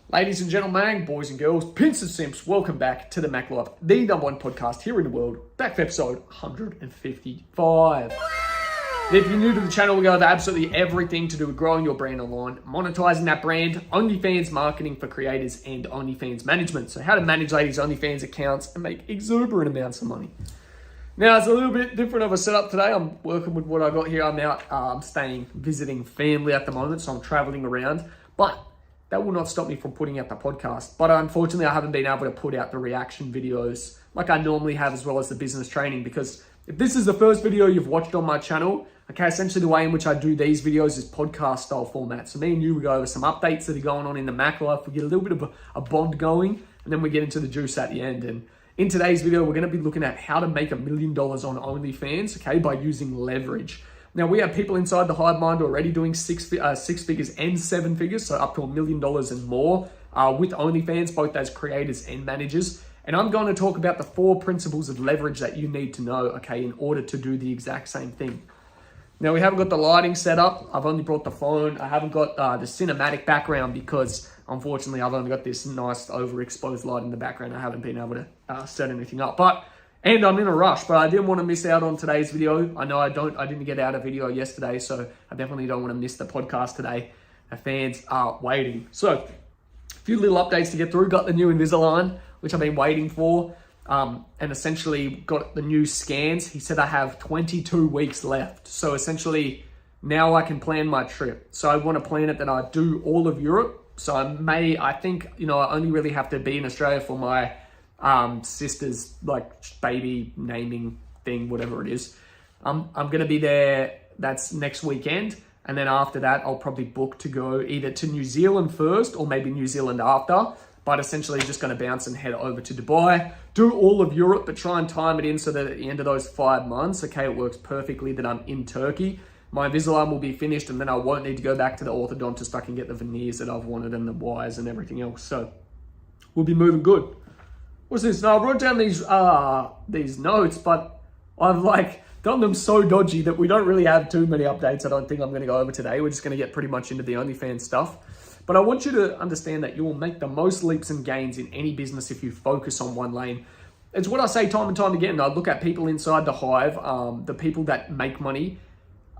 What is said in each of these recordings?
Ladies and gentlemen, boys and girls, pimps and simps, welcome back to the Mac Life, the #1 podcast here in the world, back for episode 155. If you're new to the channel, we go over absolutely everything to do with growing your brand online, monetizing that brand, OnlyFans marketing for creators, and OnlyFans management. So how to manage ladies' OnlyFans accounts and make exuberant amounts of money. Now, it's a little bit different of a setup today. I'm working with what I got here. I'm out, visiting family at the moment, so I'm traveling around. But that will not stop me from putting out the podcast. But unfortunately, I haven't been able to put out the reaction videos like I normally have, as well as the business training, because if this is the first video you've watched on my channel, okay, essentially the way in which I do these videos is podcast style format. So me and you, we go over some updates that are going on in the Mac life. We get a little bit of a bond going, and then we get into the juice at the end. And in today's video, we're going to be looking at how to make $1 million on OnlyFans, okay, by using leverage. Now, we have people inside the Hive Mind already doing six figures and 7 figures, so up to $1 million and more with OnlyFans, both as creators and managers. And I'm going to talk about the 4 principles of leverage that you need to know, okay, in order to do the exact same thing. Now, we haven't got the lighting set up. I've only brought the phone. I haven't got the cinematic background because, unfortunately, I've only got this nice overexposed light in the background. I haven't been able to set anything up. And I'm in a rush, but I didn't want to miss out on today's video. I know I didn't get out a video yesterday, so I definitely don't want to miss the podcast today. The fans are waiting. So, a few little updates to get through. Got the new Invisalign, which I've been waiting for, and essentially got the new scans. He said I have 22 weeks left. So essentially, now I can plan my trip. So I want to plan it that I do all of Europe. So I think, I only really have to be in Australia for my sister's baby naming thing, whatever it is. I'm going to be there. That's next weekend. And then after that, I'll probably book to go either to New Zealand first or maybe New Zealand after. But essentially just going to bounce and head over to Dubai, do all of Europe, but try and time it in so that at the end of those 5 months, okay, it works perfectly that I'm in Turkey. My Invisalign will be finished and then I won't need to go back to the orthodontist. I can get the veneers that I've wanted and the wires and everything else. So we'll be moving good. What's this? Now, I wrote down these notes, but I've done them so dodgy that we don't really have too many updates. I don't think I'm going to go over today. We're just going to get pretty much into the OnlyFans stuff. But I want you to understand that you will make the most leaps and gains in any business if you focus on one lane. It's what I say time and time again. I look at people inside the Hive, the people that make money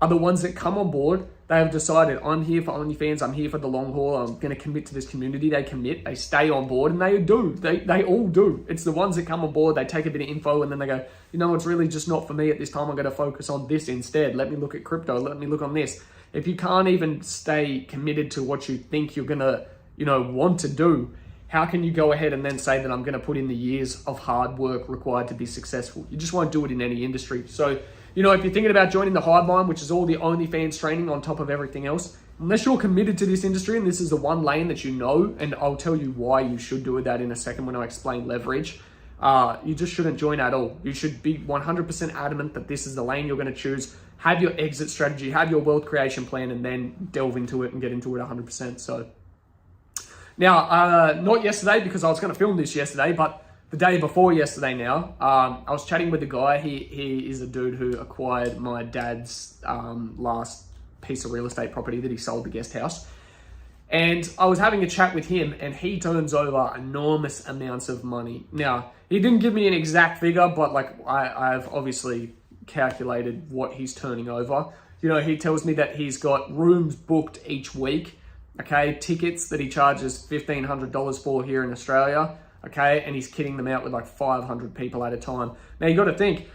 are the ones that come on board. They have decided, I'm here for OnlyFans, I'm here for the long haul, I'm going to commit to this community. They commit, they stay on board, and they do. They all do. It's the ones that come on board, they take a bit of info, and then they go, it's really just not for me at this time. I'm going to focus on this instead. Let me look at crypto. Let me look on this. If you can't even stay committed to what you think you're going to, want to do, how can you go ahead and then say that I'm going to put in the years of hard work required to be successful? You just won't do it in any industry. So, if you're thinking about joining the Hive Mind, which is all the OnlyFans training on top of everything else, unless you're committed to this industry and this is the one lane that you know, and I'll tell you why you should do that in a second when I explain leverage, you just shouldn't join at all. You should be 100% adamant that this is the lane you're going to choose. Have your exit strategy, have your wealth creation plan, and then delve into it and get into it 100%. So now, not yesterday because I was going to film this yesterday, but the day before yesterday now, I was chatting with a guy. He is a dude who acquired my dad's last piece of real estate property that he sold, the guest house. And I was having a chat with him, and he turns over enormous amounts of money. Now, he didn't give me an exact figure, but I've obviously calculated what he's turning over. He tells me that he's got rooms booked each week, okay, tickets that he charges $1,500 for here in Australia, okay, and he's kitting them out with 500 people at a time. Now, you got to think,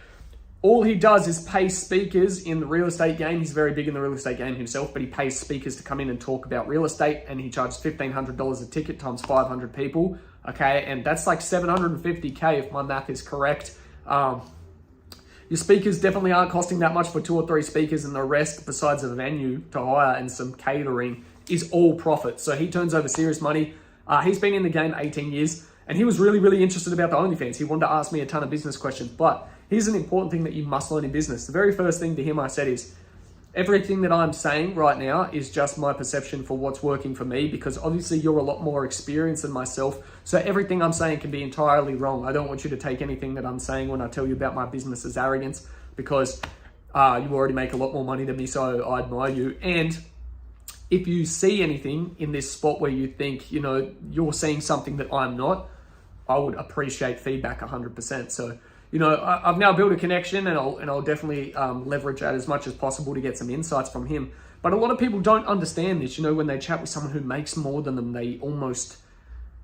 all he does is pay speakers in the real estate game. He's very big in the real estate game himself, but he pays speakers to come in and talk about real estate, and he charges $1,500 a ticket times 500 people, okay, and that's $750K if my math is correct. Your speakers definitely aren't costing that much for 2 or 3 speakers, and the rest, besides a venue to hire and some catering, is all profit. So he turns over serious money. He's been in the game 18 years, and he was really, really interested about the OnlyFans. He wanted to ask me a ton of business questions, but here's an important thing that you must learn in business. The very first thing to him I said is, everything that I'm saying right now is just my perception for what's working for me, because obviously you're a lot more experienced than myself. So everything I'm saying can be entirely wrong. I don't want you to take anything that I'm saying when I tell you about my business as arrogance, because you already make a lot more money than me, so I admire you. And if you see anything in this spot where you think, you're seeing something that I'm not, I would appreciate feedback 100%. So, I've now built a connection, and I'll definitely leverage that as much as possible to get some insights from him. But a lot of people don't understand this. When they chat with someone who makes more than them, they almost,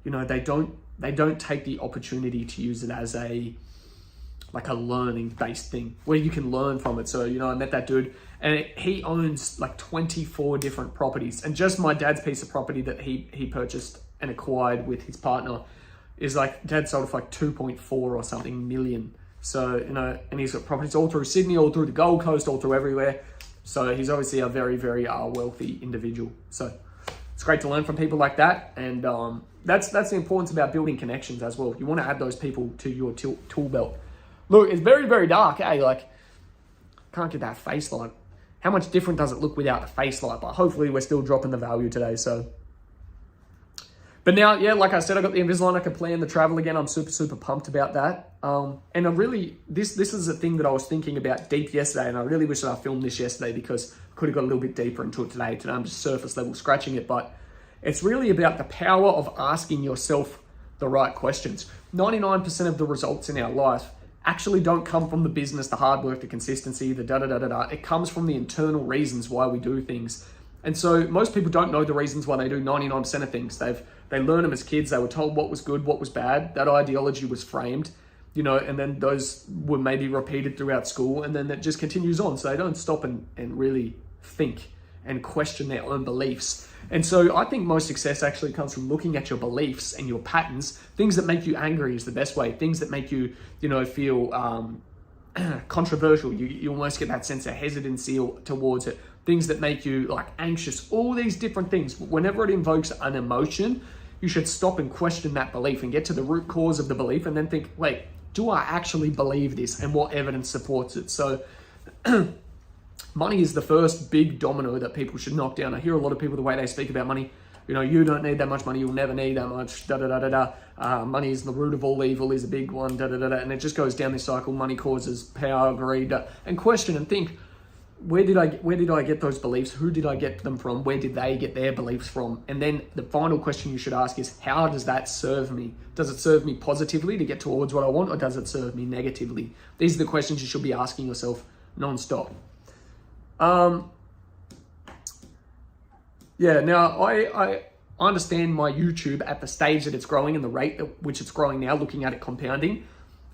they don't take the opportunity to use it as a learning based thing where you can learn from it. So, I met that dude, and he owns like 24 different properties, and just my dad's piece of property that he purchased and acquired with his partner is like, dad sold it for like 2.4 or something million. So, and he's got properties all through Sydney, all through the Gold Coast, all through everywhere. So he's obviously a very, very wealthy individual. So it's great to learn from people like that. And that's the importance about building connections as well. You want to add those people to your tool belt. Look, it's very, very dark, eh? Like, can't get that face light. How much different does it look without the face light? But hopefully we're still dropping the value today, so. But now, yeah, like I said, I got the Invisalign. I can plan the travel again. I'm super, super pumped about that. And I really, this is a thing that I was thinking about deep yesterday, and I really wish that I filmed this yesterday because I could have got a little bit deeper into it today. Today I'm just surface level scratching it, but it's really about the power of asking yourself the right questions. 99% of the results in our life actually don't come from the business, the hard work, the consistency, the da-da-da-da-da. It comes from the internal reasons why we do things. And so most people don't know the reasons why they do 99% of things. They learn them as kids. They were told what was good, what was bad. That ideology was framed, and then those were maybe repeated throughout school, and then that just continues on. So they don't stop and really think and question their own beliefs. And so I think most success actually comes from looking at your beliefs and your patterns. Things that make you angry is the best way. Things that make you, feel controversial. You almost get that sense of hesitancy towards it. Things that make you like anxious, all these different things. Whenever it invokes an emotion, you should stop and question that belief and get to the root cause of the belief and then think, wait, do I actually believe this, and what evidence supports it? So money is the first big domino that people should knock down. I hear a lot of people, the way they speak about money, you don't need that much money, you'll never need that much, da-da-da-da-da. Money is the root of all evil is a big one, da-da-da-da. And it just goes down this cycle. Money causes power, greed, and question and think, where did I get those beliefs? Who did I get them from? Where did they get their beliefs from? And then the final question you should ask is, how does that serve me? Does it serve me positively to get towards what I want, or does it serve me negatively? These are the questions you should be asking yourself non-stop. Yeah, now I understand my YouTube at the stage that it's growing and the rate at which it's growing now, looking at it compounding,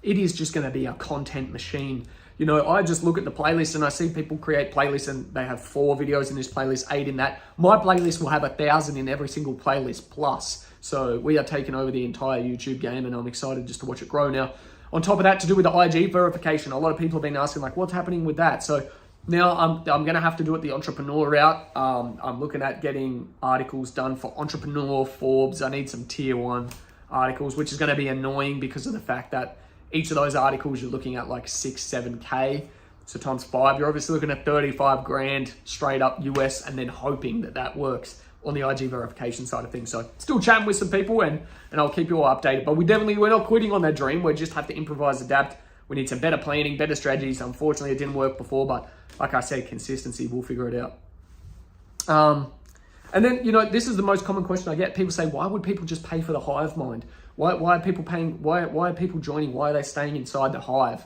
it is just going to be a content machine. I just look at the playlist and I see people create playlists and they have 4 videos in this playlist, 8 in that. My playlist will have 1,000 in every single playlist plus. So we are taking over the entire YouTube game, and I'm excited just to watch it grow now. On top of that, to do with the IG verification, a lot of people have been asking, like, what's happening with that? So now I'm going to have to do it the entrepreneur route. I'm looking at getting articles done for Entrepreneur, Forbes. I need some tier 1 articles, which is going to be annoying because of the fact that each of those articles you're looking at like 6-7K. So times 5, you're obviously looking at 35 grand straight up US, and then hoping that works on the IG verification side of things. So still chatting with some people, and I'll keep you all updated. But we're not quitting on that dream. We just have to improvise, adapt. We need some better planning, better strategies. Unfortunately, it didn't work before, but like I said, consistency, we'll figure it out. And then, this is the most common question I get. People say, why would people just pay for the Hive Mind? Why are people paying? Why are people joining? Why are they staying inside the Hive?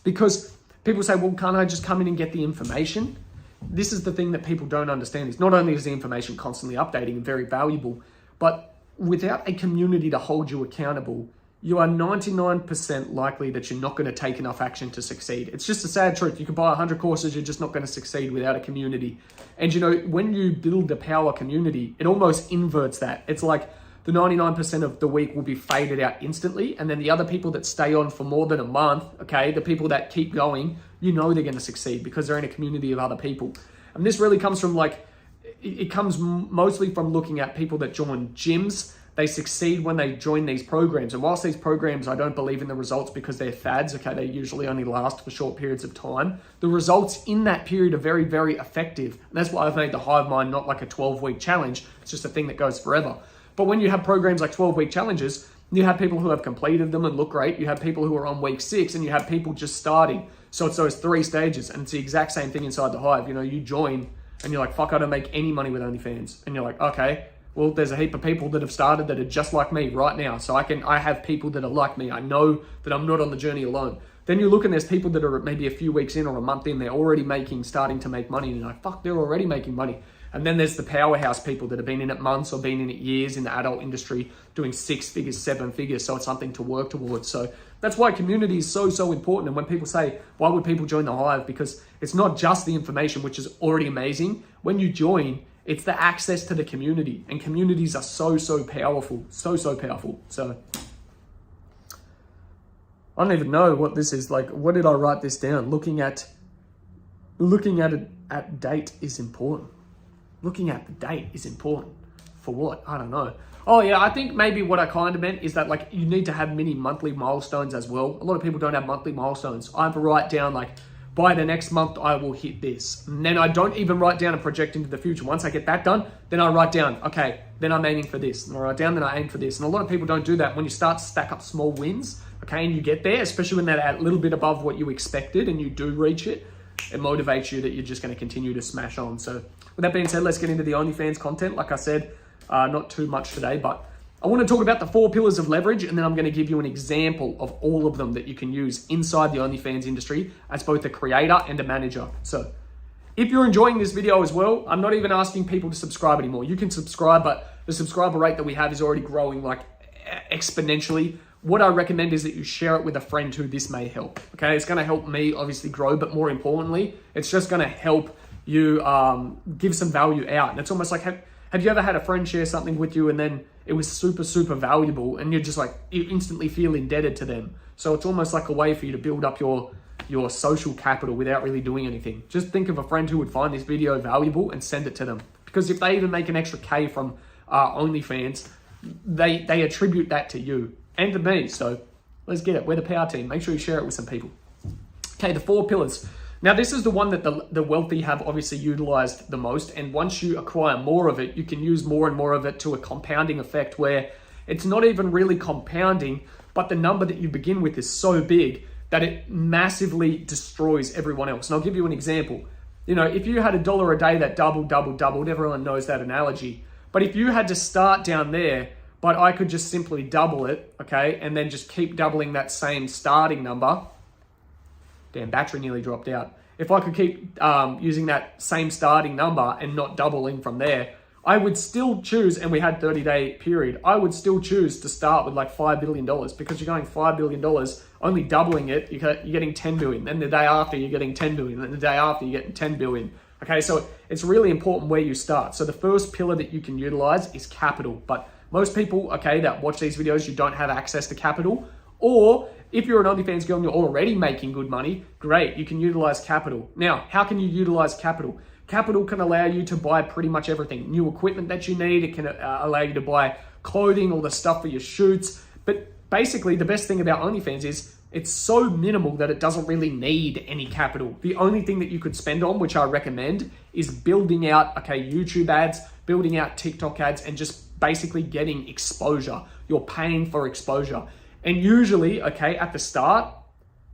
Because people say, well, can't I just come in and get the information? This is the thing that people don't understand. Is not only is the information constantly updating and very valuable, but without a community to hold you accountable, you are 99% likely that you're not going to take enough action to succeed. It's just a sad truth. You can buy 100 courses, you're just not going to succeed without a community. And when you build a power community, it almost inverts that. It's like the 99% of the week will be faded out instantly. And then the other people that stay on for more than a month, okay, the people that keep going, they're going to succeed because they're in a community of other people. And this really comes from it comes mostly from looking at people that join gyms. They succeed when they join these programs. And whilst these programs, I don't believe in the results because they're fads, okay, they usually only last for short periods of time. The results in that period are very, very effective. And that's why I've made the Hive Mind not like a 12-week challenge. It's just a thing that goes forever. But when you have programs like 12-week challenges, you have people who have completed them and look great. You have people who are on week 6, and you have people just starting. So it's those 3 stages. And it's the exact same thing inside the Hive. You join and you're like, fuck, I don't make any money with OnlyFans. And you're like, okay, well, there's a heap of people that have started that are just like me right now. So I have people that are like me. I know that I'm not on the journey alone. Then you look and there's people that are maybe a few weeks in or a month in, they're already starting to make money. And you're like, fuck, they're already making money. And then there's the powerhouse people that have been in it months or been in it years in the adult industry, doing 6 figures, 7 figures. So it's something to work towards. So that's why community is so, so important. And when people say, why would people join the Hive? Because it's not just the information, which is already amazing. When you join, it's the access to the community. And communities are so, so powerful. So, so powerful. So I don't even know what this is. Like, what did I write this down? Looking at it at date is important. Looking at the date is important. For what? I don't know. Oh yeah, I think maybe what I kind of meant is that like you need to have mini monthly milestones as well. A lot of people don't have monthly milestones. I have to write down like, by the next month I will hit this. And then I don't even write down a project into the future. Once I get that done, then I write down, okay, then I'm aiming for this. And I write down, then I aim for this. And a lot of people don't do that. When you start to stack up small wins, okay, and you get there, especially when they're a little bit above what you expected and you do reach it, it motivates you that you're just going to continue to smash on. So with that being said, let's get into the OnlyFans content. Like I said, not too much today, but I want to talk about the 4 pillars of leverage, and then I'm going to give you an example of all of them that you can use inside the OnlyFans industry as both a creator and a manager. So if you're enjoying this video as well, I'm not even asking people to subscribe anymore. You can subscribe, but the subscriber rate that we have is already growing like exponentially. What I recommend is that you share it with a friend who this may help. Okay, it's going to help me obviously grow, but more importantly, it's just going to help you give some value out. And it's almost like, have you ever had a friend share something with you and then it was super, super valuable and you're just like, you instantly feel indebted to them. So it's almost like a way for you to build up your social capital without really doing anything. Just think of a friend who would find this video valuable and send it to them. Because if they even make an extra K from OnlyFans, they attribute that to you and to me. So let's get it. We're the PR team. Make sure you share it with some people. Okay, the 4 pillars. Now, this is the one that the wealthy have obviously utilized the most. And once you acquire more of it, you can use more and more of it to a compounding effect where it's not even really compounding, but the number that you begin with is so big that it massively destroys everyone else. And I'll give you an example. You know, if you had $1 a day that doubled, everyone knows that analogy. But if you had to start down there, but I could just simply double it, okay, and then just keep doubling that same starting number. Damn, battery nearly dropped out. If I could keep using that same starting number and not doubling from there, I would still choose, and we had 30-day period, I would still choose to start with like $5 billion because you're going $5 billion, only doubling it, you're getting 10 billion. Then the day after, you're getting 10 billion. Then the day after, you're getting 10 billion. Okay, so it's really important where you start. So the first pillar that you can utilize is capital. But most people, okay, that watch these videos, you don't have access to capital. Or if you're an OnlyFans girl and you're already making good money, great, you can utilize capital. Now, how can you utilize capital? Capital can allow you to buy pretty much everything. New equipment that you need, it can allow you to buy clothing, all the stuff for your shoots. But basically, the best thing about OnlyFans is it's so minimal that it doesn't really need any capital. The only thing that you could spend on, which I recommend, is building out, okay, YouTube ads, building out TikTok ads, and just basically getting exposure. You're paying for exposure. And usually, okay, at the start,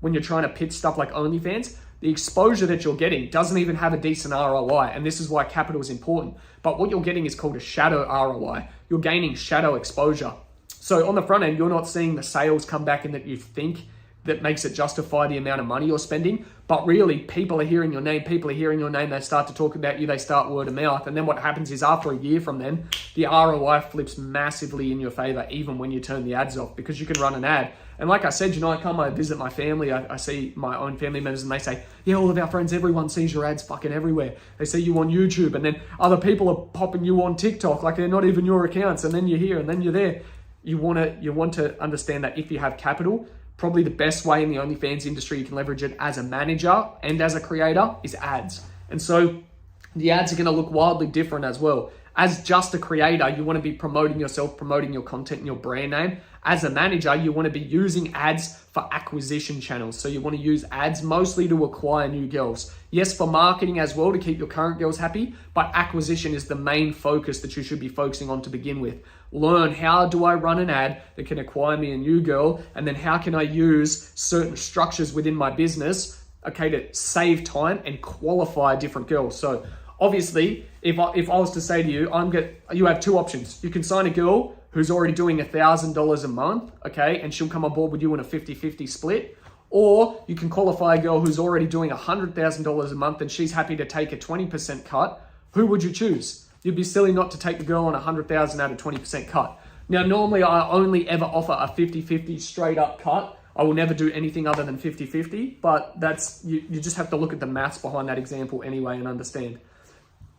when you're trying to pitch stuff like OnlyFans, the exposure that you're getting doesn't even have a decent ROI. And this is why capital is important. But what you're getting is called a shadow ROI. You're gaining shadow exposure. So on the front end, you're not seeing the sales come back in that you think that makes it justify the amount of money you're spending. But really, people are hearing your name. They start to talk about you. They start word of mouth. And then what happens is after a year from then, the ROI flips massively in your favor, even when you turn the ads off, because you can run an ad. And like I said, you know, I come, I visit my family. I see my own family members and they say, yeah, all of our friends, everyone sees your ads fucking everywhere. They see you on YouTube and then other people are popping you on TikTok like they're not even your accounts. And then you're here and then you're there. You want to understand that if you have capital, probably the best way in the OnlyFans industry you can leverage it as a manager and as a creator is ads. And so the ads are going to look wildly different as well. As just a creator, you want to be promoting yourself, promoting your content and your brand name. As a manager, you want to be using ads for acquisition channels. So you want to use ads mostly to acquire new girls. Yes, for marketing as well, to keep your current girls happy, but acquisition is the main focus that you should be focusing on to begin with. Learn, how do I run an ad that can acquire me a new girl? And then how can I use certain structures within my business, okay, to save time and qualify different girls? So obviously, if I was to say to you, you have two options. You can sign a girl who's already doing $1,000 a month, okay, and she'll come on board with you in a 50-50 split. Or you can qualify a girl who's already doing $100,000 a month and she's happy to take a 20% cut. Who would you choose? You'd be silly not to take the girl on $100,000 at a 20% cut. Now, normally I only ever offer a 50-50 straight up cut. I will never do anything other than 50-50, but you just have to look at the maths behind that example anyway and understand.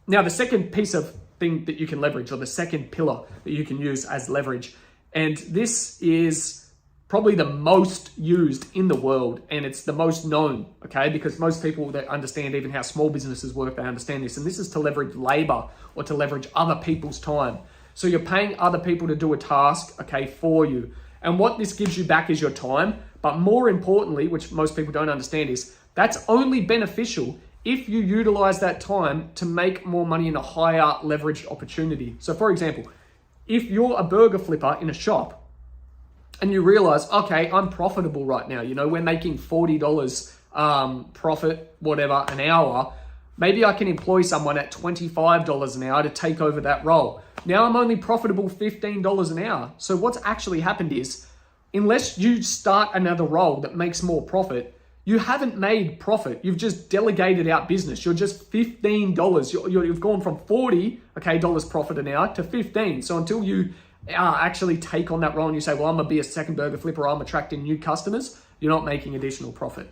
Now, the second piece of thing that you can leverage, or the second pillar that you can use as leverage, and this is probably the most used in the world, and it's the most known, okay? Because most people that understand even how small businesses work, they understand this, and this is to leverage labor or to leverage other people's time. So you're paying other people to do a task, okay, for you. And what this gives you back is your time, but more importantly, which most people don't understand, is that's only beneficial if you utilize that time to make more money in a higher leveraged opportunity. So for example, if you're a burger flipper in a shop and you realize, okay, I'm profitable right now, we're making $40 profit, whatever, an hour, maybe I can employ someone at $25 an hour to take over that role. Now I'm only profitable $15 an hour. So what's actually happened is, unless you start another role that makes more profit, you haven't made profit. You've just delegated out business. You're just $15. You've gone from $40 profit an hour to 15. So until you actually take on that role and you say, well, I'm gonna be a second burger flipper, I'm attracting new customers, you're not making additional profit.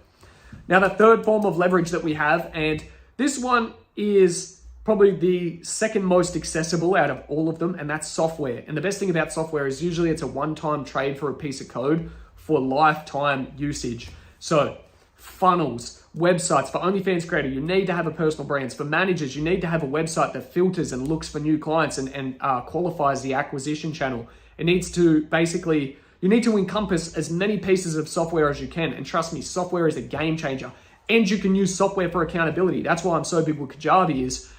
Now, the third form of leverage that we have, and this one is probably the second most accessible out of all of them, and that's software. And the best thing about software is usually it's a one-time trade for a piece of code for lifetime usage. So funnels, websites. For OnlyFans creator, you need to have a personal brand. For managers, you need to have a website that filters and looks for new clients and qualifies the acquisition channel. It needs to basically, you need to encompass as many pieces of software as you can. And trust me, software is a game changer. And you can use software for accountability. That's why I'm so big with Kajabi is,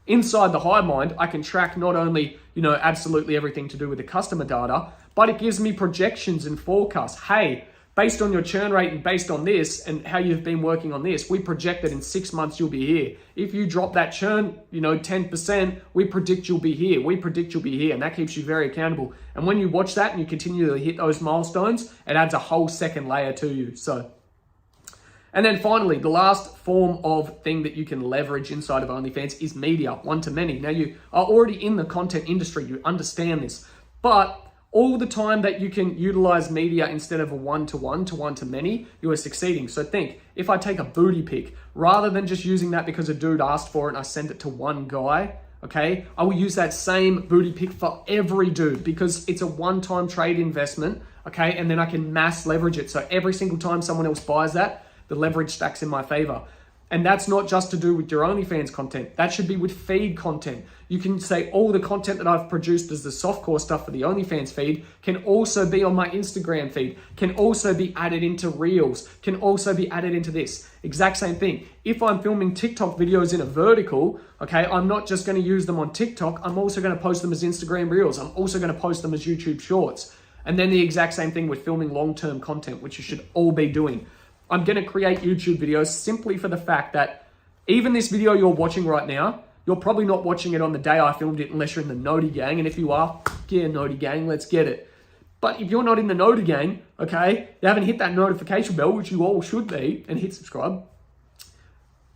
inside the Hive Mind, I can track not only, absolutely everything to do with the customer data, but it gives me projections and forecasts. Hey, based on your churn rate and based on this and how you've been working on this, we project that in 6 months you'll be here. If you drop that churn, 10%, we predict you'll be here. We predict you'll be here. And that keeps you very accountable. And when you watch that and you continue to hit those milestones, it adds a whole second layer to you. And then finally, the last form of thing that you can leverage inside of OnlyFans is media, one-to-many. Now, you are already in the content industry, you understand this, but all the time that you can utilize media instead of a one-to-one to one-to-many, you are succeeding. So think, if I take a booty pic, rather than just using that because a dude asked for it and I send it to one guy, okay, I will use that same booty pic for every dude because it's a one-time trade investment, okay, and then I can mass leverage it. So every single time someone else buys that, the leverage stacks in my favor. And that's not just to do with your OnlyFans content. That should be with feed content. You can say all the content that I've produced as the softcore stuff for the OnlyFans feed can also be on my Instagram feed, can also be added into Reels, can also be added into this. Exact same thing. If I'm filming TikTok videos in a vertical, okay, I'm not just gonna use them on TikTok, I'm also gonna post them as Instagram Reels. I'm also gonna post them as YouTube Shorts. And then the exact same thing with filming long-term content, which you should all be doing. I'm gonna create YouTube videos simply for the fact that even this video you're watching right now, you're probably not watching it on the day I filmed it unless you're in the Noti gang. And if you are, yeah, Noti gang, let's get it. But if you're not in the Noti gang, okay, you haven't hit that notification bell, which you all should be, and hit subscribe.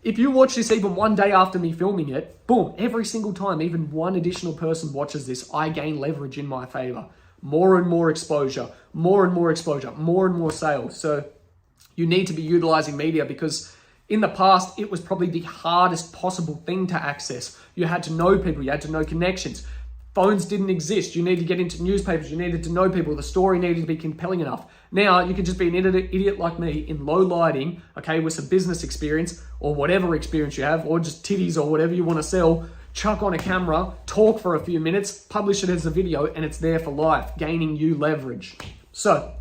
If you watch this even one day after me filming it, boom, every single time even one additional person watches this, I gain leverage in my favor. More and more exposure, more and more exposure, more and more sales. So you need to be utilizing media because in the past, it was probably the hardest possible thing to access. You had to know people, you had to know connections. Phones didn't exist. You needed to get into newspapers, you needed to know people, the story needed to be compelling enough. Now, you can just be an idiot like me in low lighting, okay, with some business experience or whatever experience you have, or just titties or whatever you want to sell, chuck on a camera, talk for a few minutes, publish it as a video, and it's there for life, gaining you leverage. So,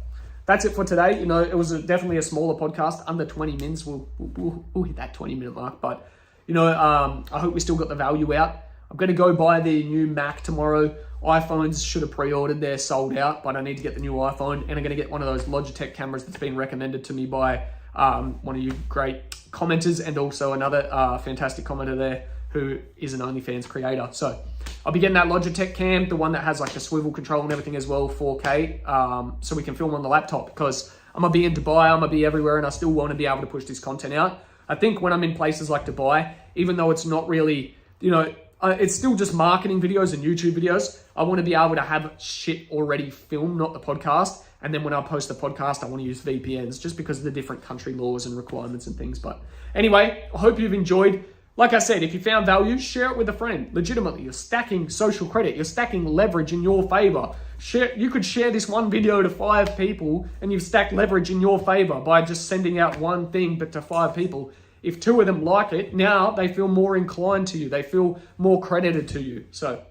that's it for today. It was definitely a smaller podcast, under 20 minutes. We'll hit that 20-minute mark. But, I hope we still got the value out. I'm going to go buy the new Mac tomorrow. iPhones should have pre-ordered. They're sold out, but I need to get the new iPhone. And I'm going to get one of those Logitech cameras that's been recommended to me by one of you great commenters and also another fantastic commenter there who is an OnlyFans creator. So I'll be getting that Logitech cam, the one that has like the swivel control and everything as well, 4K, so we can film on the laptop, because I'm gonna be in Dubai, I'm gonna be everywhere, and I still want to be able to push this content out. I think when I'm in places like Dubai, even though it's not really, it's still just marketing videos and YouTube videos, I want to be able to have shit already filmed, not the podcast. And then when I post the podcast, I want to use VPNs just because of the different country laws and requirements and things. But anyway, I hope you've enjoyed. Like I said, if you found value, share it with a friend. Legitimately, you're stacking social credit. You're stacking leverage in your favor. You could share this one video to 5 people and you've stacked leverage in your favor by just sending out one thing, but to 5 people. If 2 of them like it, now they feel more inclined to you. They feel more credited to you. So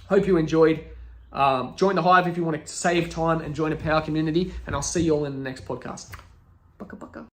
hope you enjoyed. Join the Hive if you want to save time and join a power community. And I'll see you all in the next podcast. Baka baka.